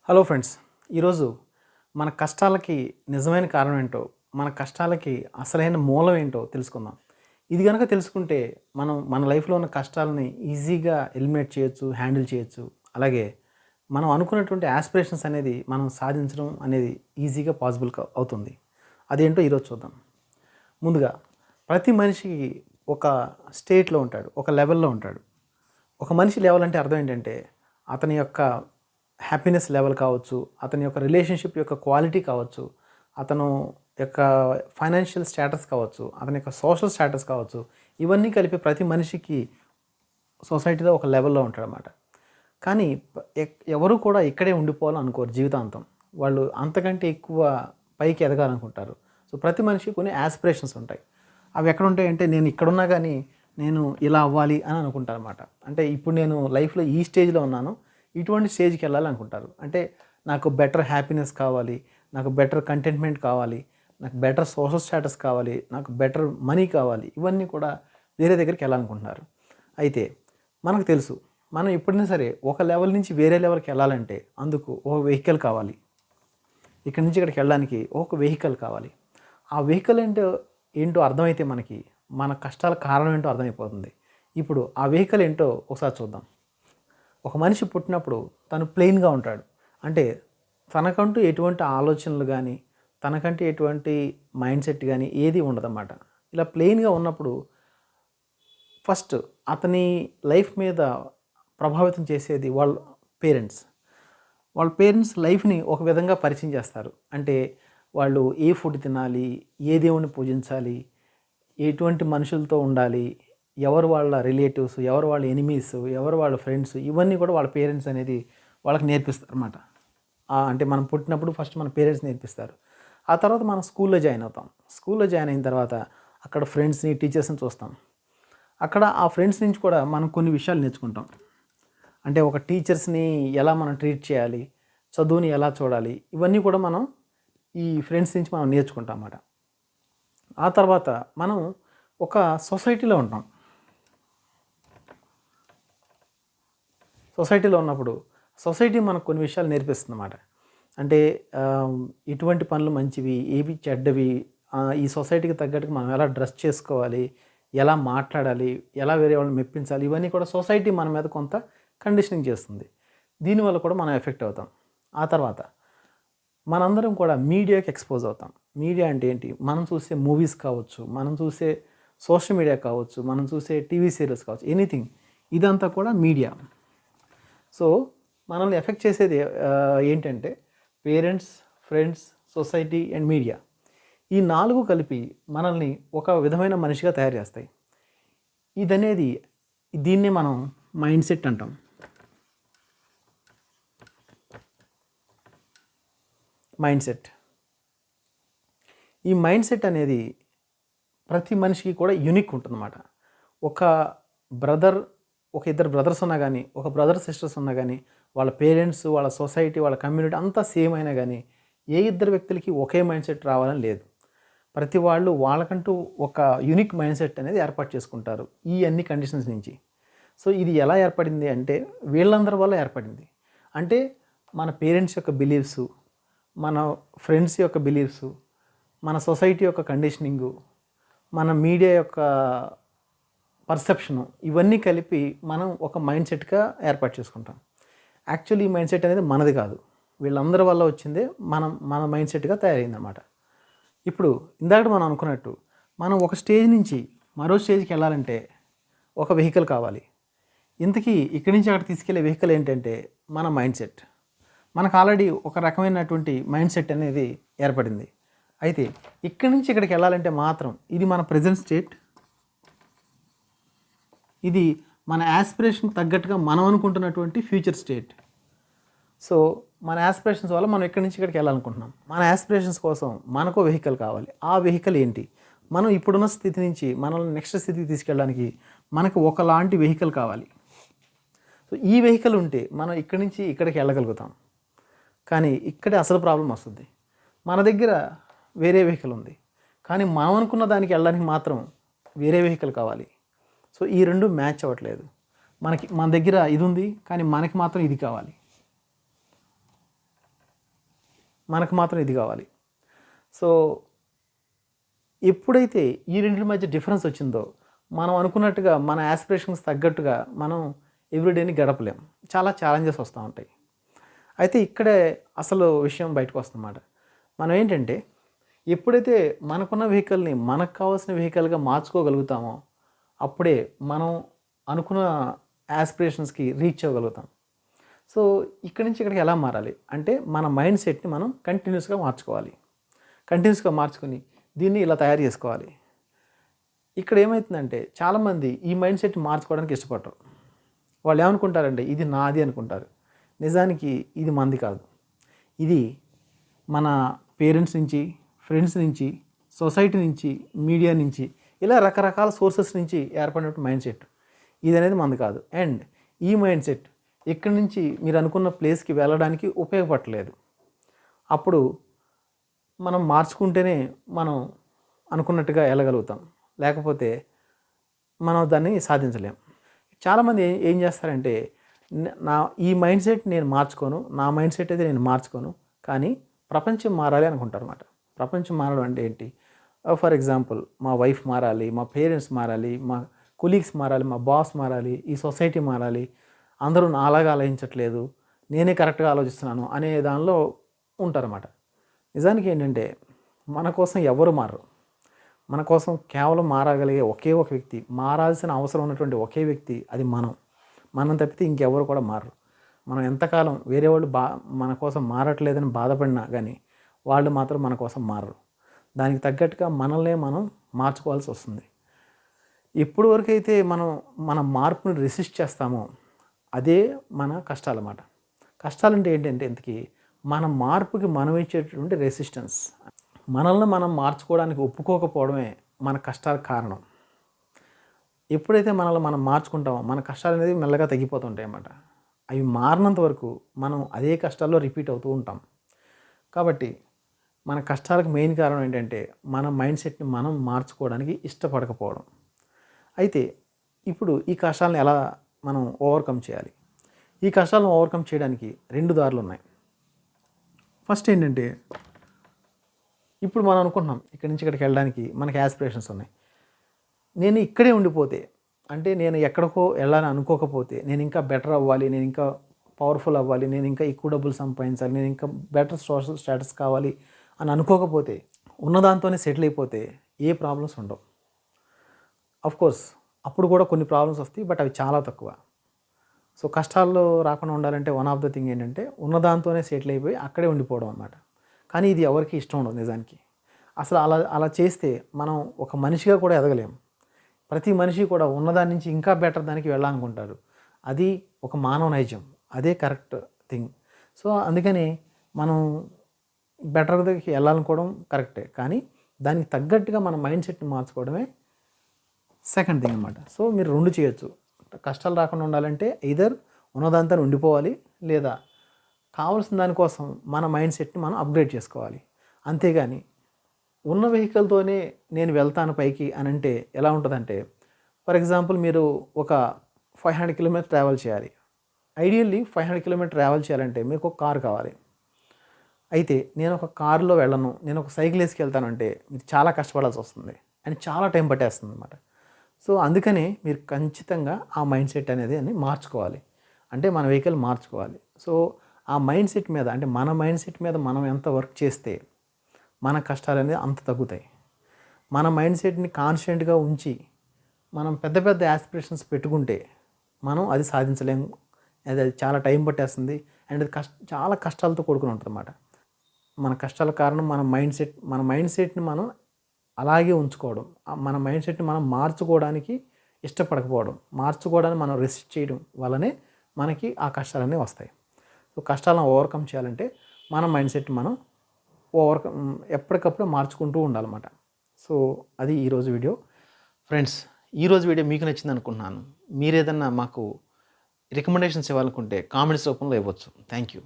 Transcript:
Hello friends, ఈరోజు మన కష్టాలకి నిజమైన కారణం ఏంటో, మన కష్టాలకి అసలైన మూలం ఏంటో తెలుసుకుందాం. ఇది గనక తెలుసుకుంటే మనం మన లైఫ్‌లో ఉన్న కష్టాలని ఈజీగా ఎలిమినేట్ చేయొచ్చు, హ్యాండిల్ చేయొచ్చు. అలాగే మనం అనుకున్నటువంటి యాస్పిరేషన్స్ అనేది మనం సాధించడం అనేది ఈజీగా పాసిబుల్ అవుతుంది. అదేంటో ఈరోజు చూద్దాం. ముందుగా ప్రతి మనిషికి ఒక స్టేట్‌లో ఉంటాడు, ఒక లెవెల్‌లో ఉంటాడు. ఒక మనిషి లెవెల్ అంటే అర్థం ఏంటంటే అతని యొక్క హ్యాపీనెస్ లెవెల్ కావచ్చు, అతని యొక్క రిలేషన్షిప్ యొక్క క్వాలిటీ కావచ్చు, అతను యొక్క ఫైనాన్షియల్ స్టేటస్ కావచ్చు, అతని యొక్క సోషల్ స్టేటస్ కావచ్చు, ఇవన్నీ కలిపి ప్రతి మనిషికి సొసైటీలో ఒక లెవెల్లో ఉంటాడనమాట. కానీ ఎవరు కూడా ఇక్కడే ఉండిపోవాలని అనుకోరు జీవితాంతం. వాళ్ళు అంతకంటే ఎక్కువ పైకి ఎదగాలనుకుంటారు. సో ప్రతి మనిషికి కొన్ని యాస్పిరేషన్స్ ఉంటాయి. అవి ఎక్కడ ఉంటాయంటే నేను ఇక్కడున్నా కానీ నేను ఇలా అవ్వాలి అని అనుకుంటారనమాట. అంటే ఇప్పుడు నేను లైఫ్లో ఈ స్టేజ్లో ఉన్నాను, ఇటువంటి స్టేజ్కి వెళ్ళాలి అనుకుంటారు. అంటే నాకు బెటర్ హ్యాపీనెస్ కావాలి, నాకు బెటర్ కంటెంట్మెంట్ కావాలి, నాకు బెటర్ సోషల్ స్టేటస్ కావాలి, నాకు బెటర్ మనీ కావాలి, ఇవన్నీ కూడా వేరే దగ్గరికి వెళ్ళాలనుకుంటున్నారు. అయితే మనకు తెలుసు, మనం ఎప్పుడైనా సరే ఒక లెవెల్ నుంచి వేరే లెవెల్కి వెళ్ళాలంటే అందుకు ఒక వెహికల్ కావాలి. ఇక్కడి నుంచి ఇక్కడికి వెళ్ళడానికి ఒక వెహికల్ కావాలి. ఆ వెహికల్ ఏంటో అర్థమైతే మనకి మన కష్టాల కారణం ఏంటో అర్థమైపోతుంది. ఇప్పుడు ఆ వెహికల్ ఏంటో ఒకసారి చూద్దాం. ఒక మనిషి పుట్టినప్పుడు తను ప్లెయిన్గా ఉంటాడు. అంటే తనకంటూ ఎటువంటి ఆలోచనలు కానీ, తనకంటే ఎటువంటి మైండ్ సెట్ కానీ ఏది ఉండదన్నమాట. ఇలా ప్లెయిన్గా ఉన్నప్పుడు ఫస్ట్ అతని లైఫ్ మీద ప్రభావితం చేసేది పేరెంట్స్. వాళ్ళ పేరెంట్స్ లైఫ్ని ఒక విధంగా పరిచయం చేస్తారు. అంటే వాళ్ళు ఏ ఫుడ్ తినాలి, ఏ దేవుణ్ణి పూజించాలి, ఎటువంటి మనుషులతో ఉండాలి, ఎవరు వాళ్ళ రిలేటివ్స్, ఎవరు వాళ్ళ ఎనిమీస్, ఎవరు వాళ్ళ ఫ్రెండ్స్, ఇవన్నీ కూడా వాళ్ళ పేరెంట్స్ అనేది వాళ్ళకి నేర్పిస్తారు అన్నమాట. అంటే మనం పుట్టినప్పుడు ఫస్ట్ మన పేరెంట్స్ నేర్పిస్తారు. ఆ తర్వాత మనం స్కూల్లో జాయిన్ అవుతాం. స్కూల్లో జాయిన్ అయిన తర్వాత అక్కడ ఫ్రెండ్స్ని, టీచర్స్ని చూస్తాం. అక్కడ ఆ ఫ్రెండ్స్ నుంచి కూడా మనం కొన్ని విషయాలు నేర్చుకుంటాం. అంటే ఒక టీచర్స్ని ఎలా మనం ట్రీట్ చేయాలి, చదువుని ఎలా చూడాలి, ఇవన్నీ కూడా మనం ఈ ఫ్రెండ్స్ నుంచి మనం నేర్చుకుంటాం అన్నమాట. ఆ తర్వాత మనం ఒక సొసైటీలో ఉంటాం. సొసైటీలో ఉన్నప్పుడు సొసైటీ మనకు కొన్ని విషయాలు నేర్పిస్తుంది అన్నమాట. అంటే ఇటువంటి పనులు మంచివి, ఏవి చెడ్డవి, ఈ సొసైటీకి తగ్గట్టుగా మనం ఎలా డ్రెస్ చేసుకోవాలి, ఎలా మాట్లాడాలి, ఎలా వేరే వాళ్ళని మెప్పించాలి, ఇవన్నీ కూడా సొసైటీ మన మీద కొంత కండిషనింగ్ చేస్తుంది. దీనివల్ల కూడా మనం ఎఫెక్ట్ అవుతాం. ఆ తర్వాత మనందరం కూడా మీడియాకి ఎక్స్పోజ్ అవుతాం. మీడియా అంటే ఏంటి? మనం చూసే మూవీస్ కావచ్చు, మనం చూసే సోషల్ మీడియా కావచ్చు, మనం చూసే టీవీ సీరియల్స్ కావచ్చు, ఎనీథింగ్, ఇదంతా కూడా మీడియా. సో మనల్ని ఎఫెక్ట్ చేసేది ఏంటంటే parents, friends, society and media. ఈ 4 కలిపి మనల్ని ఒక విధమైన మనిషిగా తయారు చేస్తాయి. దీన్నే మనం మైండ్ సెట్ అంటాం. Mind set. ఈ మైండ్ సెట్ అనేది ప్రతి మనిషికి కూడా యూనిక్ ఉంటుందన్నమాట. ఒక ఇద్దరు బ్రదర్స్ ఉన్నా కానీ, ఒక బ్రదర్ సిస్టర్స్ ఉన్నా కానీ, వాళ్ళ పేరెంట్స్, వాళ్ళ సొసైటీ, వాళ్ళ కమ్యూనిటీ అంతా సేమ్ అయినా కానీ ఏ ఇద్దరు వ్యక్తులకి ఒకే మైండ్ సెట్ రావాలని లేదు. ప్రతి వాళ్ళు వాళ్ళకంటూ ఒక యూనిక్ మైండ్ సెట్ అనేది ఏర్పాటు చేసుకుంటారు ఈ అన్ని కండిషన్స్ నుంచి. సో ఇది ఎలా ఏర్పడింది అంటే వీళ్ళందరి వల్ల ఏర్పడింది. అంటే మన పేరెంట్స్ యొక్క బిలీఫ్స్, మన ఫ్రెండ్స్ యొక్క బిలీఫ్స్, మన సొసైటీ యొక్క కండిషనింగు, మన మీడియా యొక్క పర్సెప్షను, ఇవన్నీ కలిపి మనం ఒక మైండ్ సెట్గా ఏర్పాటు చేసుకుంటాం. యాక్చువల్లీ ఈ మైండ్ సెట్ అనేది మనది కాదు, వీళ్ళందరి వల్ల వచ్చిందే మన మైండ్ సెట్గా తయారైందన్నమాట. ఇప్పుడు ఇందాక మనం అనుకున్నట్టు మనం ఒక స్టేజ్ నుంచి మరో స్టేజ్కి వెళ్ళాలంటే ఒక వెహికల్ కావాలి. ఇంతకీ ఇక్కడి నుంచి అక్కడ తీసుకెళ్లే వెహికల్ ఏంటంటే మన మైండ్ సెట్. మనకు ఆల్రెడీ ఒక రకమైనటువంటి మైండ్ సెట్ అనేది ఏర్పడింది. అయితే ఇక్కడి నుంచి ఇక్కడికి వెళ్ళాలంటే మాత్రం ఇది మన ప్రజెంట్ స్టేట్, ఇది మన యాస్పిరేషన్ తగ్గట్టుగా మనం అనుకుంటున్నటువంటి ఫ్యూచర్ స్టేట్. సో మన యాస్పిరేషన్స్ వల్ల మనం ఇక్కడి నుంచి ఇక్కడికి వెళ్ళాలనుకుంటున్నాం. మన యాస్పిరేషన్స్ కోసం మనకు వెహికల్ కావాలి. ఆ వెహికల్ ఏంటి? మనం ఇప్పుడున్న స్థితి నుంచి మనల్ని నెక్స్ట్ స్థితికి తీసుకెళ్ళడానికి మనకు ఒకలాంటి వెహికల్ కావాలి. సో ఈ వెహికల్ ఉంటే మనం ఇక్కడి నుంచి ఇక్కడికి వెళ్ళగలుగుతాం. కానీ ఇక్కడే అసలు ప్రాబ్లం వస్తుంది. మన దగ్గర వేరే వెహికల్ ఉంది, కానీ మనం అనుకున్న దానికి వెళ్ళడానికి మాత్రం వేరే వెహికల్ కావాలి. సో ఈ రెండు మ్యాచ్ అవ్వట్లేదు. మన దగ్గర ఇది ఉంది, కానీ మనకి మాత్రం ఇది కావాలి. మనకు మాత్రం ఇది కావాలి. సో ఎప్పుడైతే ఈ రెండింటి మధ్య డిఫరెన్స్ వచ్చిందో మనం అనుకున్నట్టుగా మన యాస్పిరేషన్స్ తగ్గట్టుగా మనం ఎవ్రీడేని గడపలేం. చాలా ఛాలెంజెస్ వస్తూ ఉంటాయి. అయితే ఇక్కడే అసలు విషయం బయటకు వస్తుందన్నమాట. మనం ఏంటంటే ఎప్పుడైతే మనకున్న వెహికల్ని మనకు కావాల్సిన వెహికల్గా మార్చుకోగలుగుతామో అప్పుడే మనం అనుకున్న యాస్పిరేషన్స్కి రీచ్ అవ్వగలుగుతాం. సో ఇక్కడి నుంచి ఇక్కడికి ఎలా మారాలి అంటే మన మైండ్ సెట్ని మనం కంటిన్యూస్గా మార్చుకోవాలి. కంటిన్యూస్గా మార్చుకొని దీన్ని ఇలా తయారు చేసుకోవాలి. ఇక్కడ ఏమవుతుందంటే చాలామంది ఈ మైండ్ సెట్ని మార్చుకోవడానికి ఇష్టపడరు. వాళ్ళు ఏమనుకుంటారంటే ఇది నాది అనుకుంటారు. నిజానికి ఇది మంది కాదు. ఇది మన పేరెంట్స్ నుంచి, ఫ్రెండ్స్ నుంచి, సొసైటీ నుంచి, మీడియా నుంచి, ఇలా రకరకాల సోర్సెస్ నుంచి ఏర్పడినట్టు మైండ్ సెట్. ఇది అనేది మంది కాదు. అండ్ ఈ మైండ్ సెట్ ఇక్కడి నుంచి మీరు అనుకున్న ప్లేస్కి వెళ్ళడానికి ఉపయోగపడలేదు. అప్పుడు మనం మార్చుకుంటేనే మనం అనుకున్నట్టుగా వెళ్ళగలుగుతాం, లేకపోతే మనం దాన్ని సాధించలేం. చాలామంది ఏం చేస్తారంటే ఈ మైండ్ సెట్ నేను మార్చుకోను, నా మైండ్ సెట్ అయితే నేను మార్చుకోను, కానీ ప్రపంచం మారాలి అనుకుంటారు అన్నమాట. ప్రపంచం మారడం అంటే ఏంటి? ఫర్ ఎగ్జాంపుల్ మా వైఫ్ మారాలి, మా పేరెంట్స్ మారాలి, మా కొలీగ్స్ మారాలి, మా బాస్ మారాలి, ఈ సొసైటీ మారాలి, అందరూ నాలాగా ఆలోచించట్లేదు, నేనే కరెక్ట్గా ఆలోచిస్తున్నాను అనే దానిలో ఉంటారన్నమాట. నిజానికి ఏంటంటే మన కోసం ఎవరు మారరు. మన కోసం కేవలం మారగలిగే ఒకే ఒక వ్యక్తి, మారాల్సిన అవసరం ఉన్నటువంటి ఒకే వ్యక్తి, అది మనం తప్పితే ఇంకెవరు కూడా మారరు. మనం ఎంతకాలం వేరే వాళ్ళు మన కోసం మారట్లేదని బాధపడినా కానీ వాళ్ళు మాత్రం మన కోసం మారరు. దానికి తగ్గట్టుగా మనల్నే మనం మార్చుకోవాల్సి వస్తుంది. ఎప్పుడు వరకైతే మన మార్పుని రెసిస్ట్ చేస్తామో అదే మన కష్టాలు అన్నమాట. కష్టాలంటే ఏంటంటే ఇంతకీ మన మార్పుకి మనం ఇచ్చేటటువంటి రెసిస్టెన్స్. మనల్ని మనం మార్చుకోవడానికి ఒప్పుకోకపోవడమే మన కష్టాలకు కారణం. ఎప్పుడైతే మనల్ని మనం మార్చుకుంటామో మన కష్టాలు అనేది మెల్లగా తగ్గిపోతుంటాయి అన్నమాట. అవి మారినంత వరకు మనం అదే కష్టాల్లో రిపీట్ అవుతూ ఉంటాం. కాబట్టి మన కష్టాలకు మెయిన్ కారణం ఏంటంటే మన మైండ్ సెట్ని మనం మార్చుకోవడానికి ఇష్టపడకపోవడం. అయితే ఇప్పుడు ఈ కష్టాలను ఎలా మనం ఓవర్కమ్ చేయాలి? ఈ కష్టాలను ఓవర్కమ్ చేయడానికి 2 దారులు ఉన్నాయి. ఫస్ట్ ఏంటంటే ఇప్పుడు మనం అనుకుంటున్నాం ఇక్కడి నుంచి ఇక్కడికి వెళ్ళడానికి మనకి యాస్పిరేషన్స్ ఉన్నాయి. నేను ఇక్కడే ఉండిపోతే, అంటే నేను ఎక్కడికో వెళ్ళాలని అనుకోకపోతే, నేను ఇంకా బెటర్ అవ్వాలి, నేను ఇంకా పవర్ఫుల్ అవ్వాలి, నేను ఇంకా ఎక్కువ డబ్బులు సంపాదించాలి, నేను ఇంకా బెటర్ సోషల్ స్టేటస్ కావాలి అని అనుకోకపోతే, ఉన్నదాంతోనే సెటిల్ అయిపోతే ఏ ప్రాబ్లమ్స్ ఉండవు. కోర్స్ అప్పుడు కూడా కొన్ని ప్రాబ్లమ్స్ వస్తాయి, బట్ అవి చాలా తక్కువ. సో కష్టాల్లో రాకుండా ఉండాలంటే వన్ ఆఫ్ ద థింగ్ ఏంటంటే ఉన్నదాంతోనే సెటిల్ అయిపోయి అక్కడే ఉండిపోవడం అన్నమాట. కానీ ఇది ఎవరికి ఇష్టం ఉండదు నిజానికి. అసలు అలా చేస్తే మనం ఒక మనిషిగా కూడా ఎదగలేం. ప్రతి మనిషి కూడా ఉన్నదాని నుంచి ఇంకా బెటర్ దానికి వెళ్ళాలనుకుంటారు. అది ఒక మానవ నైజం, అదే కరెక్ట్ థింగ్. సో అందుకని మనం బెటర్ దగ్గరికి వెళ్ళాలనుకోవడం కరెక్టే, కానీ దానికి తగ్గట్టుగా మన మైండ్ సెట్ని మార్చుకోవడమే సెకండ్ థింగ్ అన్నమాట. సో మీరు 2 చేయొచ్చు. కష్టాలు రాకుండా ఉండాలంటే either ఉన్నదంతా ఉండిపోవాలి, లేదా కావాల్సిన దానికోసం మన మైండ్ సెట్ని మనం అప్గ్రేడ్ చేసుకోవాలి. అంతేగాని ఉన్న వెహికల్తోనే నేను వెళ్తాను పైకి అని అంటే ఎలా ఉంటుందంటే, ఫర్ ఎగ్జాంపుల్ మీరు ఒక 500 కిలోమీటర్ ట్రావెల్ చేయాలి. ఐడియల్లీ 500 కిలోమీటర్ ట్రావెల్ చేయాలంటే మీకు ఒక కారు కావాలి. అయితే నేను ఒక కారులో వెళ్ళను, నేను ఒక సైకిల్ వేసుకెళ్తానంటే మీరు చాలా కష్టపడాల్సి వస్తుంది అండ్ చాలా టైం పట్టేస్తుంది అన్నమాట. సో అందుకని మీరు ఖచ్చితంగా ఆ మైండ్ సెట్ అనేది మార్చుకోవాలి. అంటే మన వెహికల్ మార్చుకోవాలి. సో ఆ మైండ్ సెట్ మీద, అంటే మన మైండ్ సెట్ మీద మనం ఎంత వర్క్ చేస్తే మన కష్టాలు అనేది అంత తగ్గుతాయి. మన మైండ్ సెట్ని కాన్స్టెంట్గా ఉంచి మనం పెద్ద పెద్ద యాస్పిరేషన్స్ పెట్టుకుంటే మనం అది సాధించలేము. అది చాలా టైం పట్టేస్తుంది అండ్ అది చాలా కష్టాలతో కూడుకుని ఉంటుంది అన్నమాట. మన కష్టాల కారణం మన మైండ్ సెట్ని మనం అలాగే ఉంచుకోవడం, మన మైండ్ సెట్ని మనం మార్చుకోవడానికి ఇష్టపడకపోవడం, మార్చుకోవడానికి మనం రెసిస్ట్ చేయడం వల్లనే మనకి ఆ కష్టాలన్నీ వస్తాయి. సో కష్టాలను ఓవర్కమ్ చేయాలంటే మన మైండ్ సెట్ని మనం ఎప్పటికప్పుడు మార్చుకుంటూ ఉండాలన్నమాట. సో అది ఈరోజు వీడియో. ఫ్రెండ్స్, ఈరోజు వీడియో మీకు నచ్చింది అనుకుంటున్నాను. మీరు ఏదన్నా మాకు రికమెండేషన్స్ ఇవ్వాలనుకుంటే కామెంట్స్ రూపంలో ఇవ్వచ్చు. Thank you.